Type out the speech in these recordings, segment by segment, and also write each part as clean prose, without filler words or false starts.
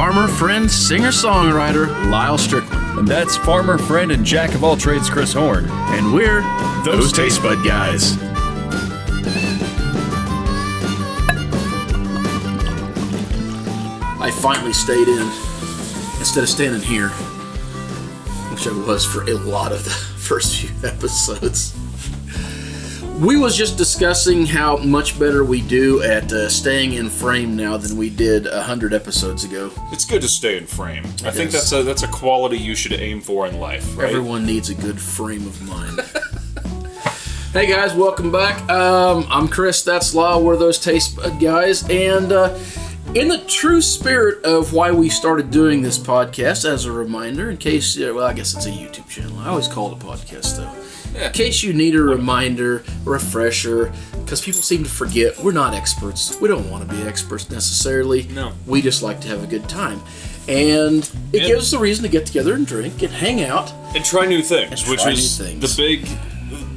farmer, friend, singer-songwriter, Lyal Strickland. And that's farmer, friend, and jack of all trades, Chris Horn. And we're those Tastebudguys. I finally stayed in instead of standing here, which I was for a lot of the first few episodes. We was just discussing how much better we do at staying in frame now than we did 100 episodes ago. It's good to stay in frame. I think that's a quality you should aim for in life, right? Everyone needs a good frame of mind. Hey guys, welcome back. I'm Chris, that's Lyal, we're those Tastebudguys, and in the true spirit of why we started doing this podcast, as a reminder, in case, well, I guess it's a YouTube channel. I always call it a podcast, though. Yeah. In case you need a reminder, refresher, because people seem to forget, we're not experts. We don't want to be experts necessarily. No. We just like to have a good time. And it gives us a reason to get together and drink and hang out. And try new things, which is the big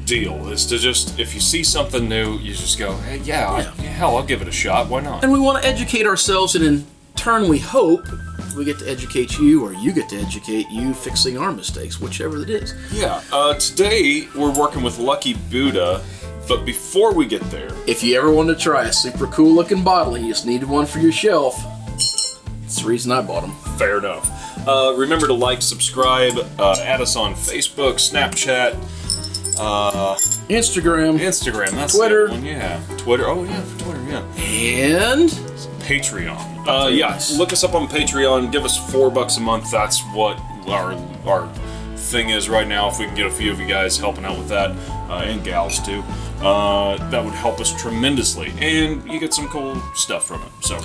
deal, is to just, if you see something new, you just go, hey, hell, I'll give it a shot. Why not? And we want to educate ourselves, and in turn, we hope we get to educate you, or you get to educate you, fixing our mistakes, whichever it is. Yeah. Today, we're working with Lucky Buddha, but before we get there, if you ever want to try a super cool looking bottle and you just needed one for your shelf, that's the reason I bought them. Fair enough. Remember to like, subscribe, add us on Facebook, Snapchat, Instagram, that's Twitter. The one, yeah. Twitter, oh yeah, Twitter, yeah. And Patreon. Look us up on Patreon. Give us $4 a month. That's what our thing is right now. If we can get a few of you guys helping out with that, and gals too, that would help us tremendously. And you get some cool stuff from it. So,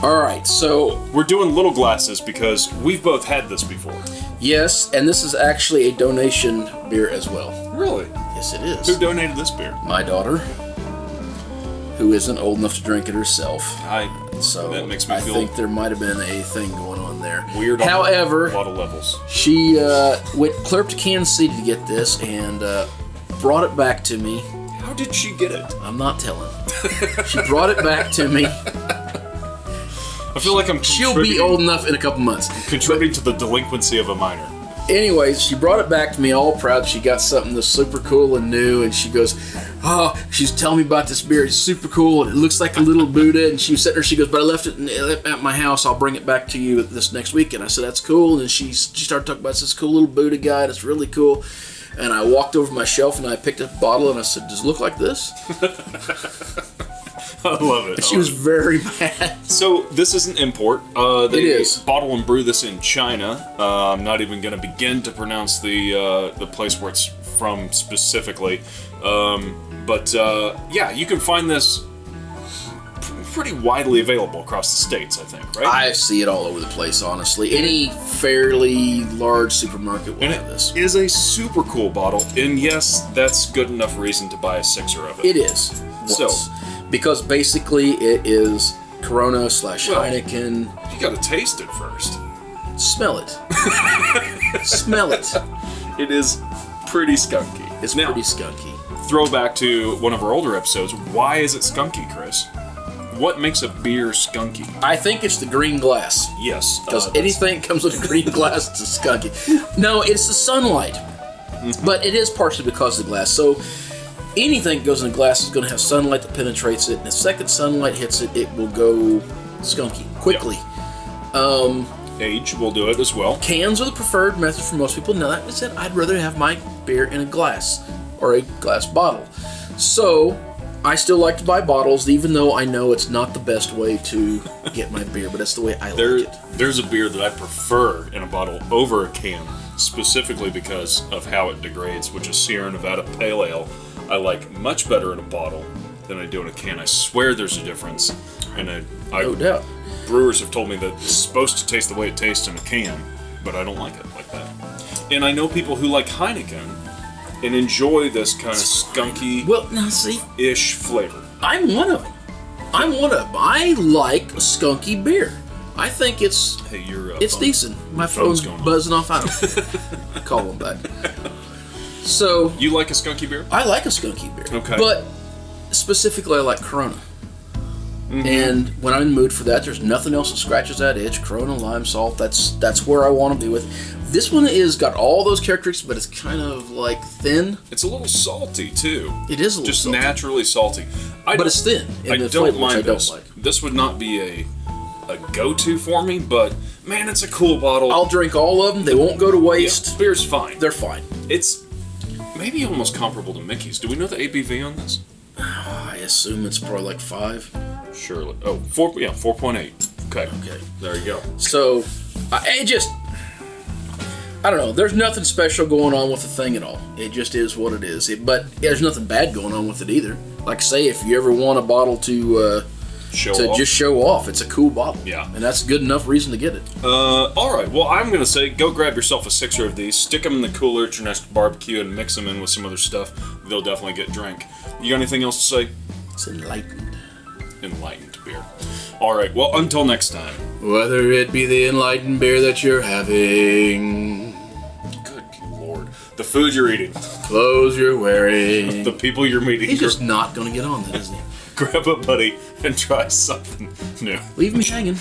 all right. So we're doing little glasses because we've both had this before. Yes, and this is actually a donation beer as well. Really? Yes, it is. Who donated this beer? My daughter, who isn't old enough to drink it herself. That makes me feel. I think there might have been a thing going on there. Weird. However, a lot of levels. She went clear up to Kansas City to get this and brought it back to me. How did she get it? I'm not telling. She brought it back to me. I feel like she'll be old enough in a couple months. Contributing to the delinquency of a minor. Anyways, she brought it back to me all proud. She got something that's super cool and new, and she goes, she's telling me about this beer. It's super cool, and it looks like a little Buddha. And she was sitting there, she goes, but I left it at my house. I'll bring it back to you this next week. And I said, that's cool. And she started talking about this cool little Buddha guy, and it's really cool. And I walked over to my shelf, and I picked up a bottle, and I said, does it look like this? I love it. And she was very mad. So this is an import. They it is. Bottle and brew this in China. I'm not even going to begin to pronounce the place where it's from specifically. But you can find this pretty widely available across the states, I think, right? I see it all over the place, honestly. Any fairly large supermarket will have this. It is a super cool bottle, and yes, that's good enough reason to buy a sixer of it. It is. Because basically it is Corona / Heineken. You gotta taste it first. Smell it. Smell it. It is pretty skunky. It's pretty skunky. Throwback to one of our older episodes. Why is it skunky, Chris? What makes a beer skunky? I think it's the green glass. Yes. Because anything that comes with a green glass, it's skunky. No, it's the sunlight. Mm-hmm. But it is partially because of the glass. So anything that goes in the glass is going to have sunlight that penetrates it, and the second sunlight hits it, it will go skunky quickly. Yeah. Age will do it as well. Cans are the preferred method for most people. Now, that being said, I'd rather have my beer in a glass or a glass bottle. So I still like to buy bottles, even though I know it's not the best way to get my beer, but that's the way I like it. There's a beer that I prefer in a bottle over a can, specifically because of how it degrades, which is Sierra Nevada Pale Ale. I like much better in a bottle than I do in a can. I swear there's a difference. And no doubt. Brewers have told me that it's supposed to taste the way it tastes in a can, but I don't like it like that. And I know people who like Heineken and enjoy this kind of skunky, ish flavor. I'm one of them. I like a skunky beer. I think it's decent. My phone's buzzing off. I call them back. So you like a skunky beer? I like a skunky beer. Okay. But specifically, I like Corona. And when I'm in the mood for that, there's nothing else that scratches that itch. Corona lime salt, that's where I want to be with. This one is got all those characteristics, but it's kind of like thin. It's a little salty too. It is a little just salty. naturally salty. But it's thin. I don't mind this. This would not be a go-to for me, but man, it's a cool bottle. I'll drink all of them. They won't go to waste. Yeah, beer's fine. They're fine. It's maybe almost comparable to Mickey's. Do we know the ABV on this? I assume it's probably like 5. Surely. Oh, 4.8. Okay. There you go. So, I don't know. There's nothing special going on with the thing at all. It just is what it is. But there's nothing bad going on with it either. Like I say, if you ever want a bottle to just show off, it's a cool bottle. Yeah. And that's good enough reason to get it. All right. Well, I'm going to say go grab yourself a 6er of these, stick them in the cooler at your next barbecue, and mix them in with some other stuff. They'll definitely get drank. You got anything else to say? It's enlightened. Enlightened beer. All right. Well, until next time. Whether it be the enlightened beer that you're having, good Lord, the food you're eating, clothes you're wearing, the people you're meeting. He's just not going to get on that, is he? Grab a buddy and try something new. Leave me hanging.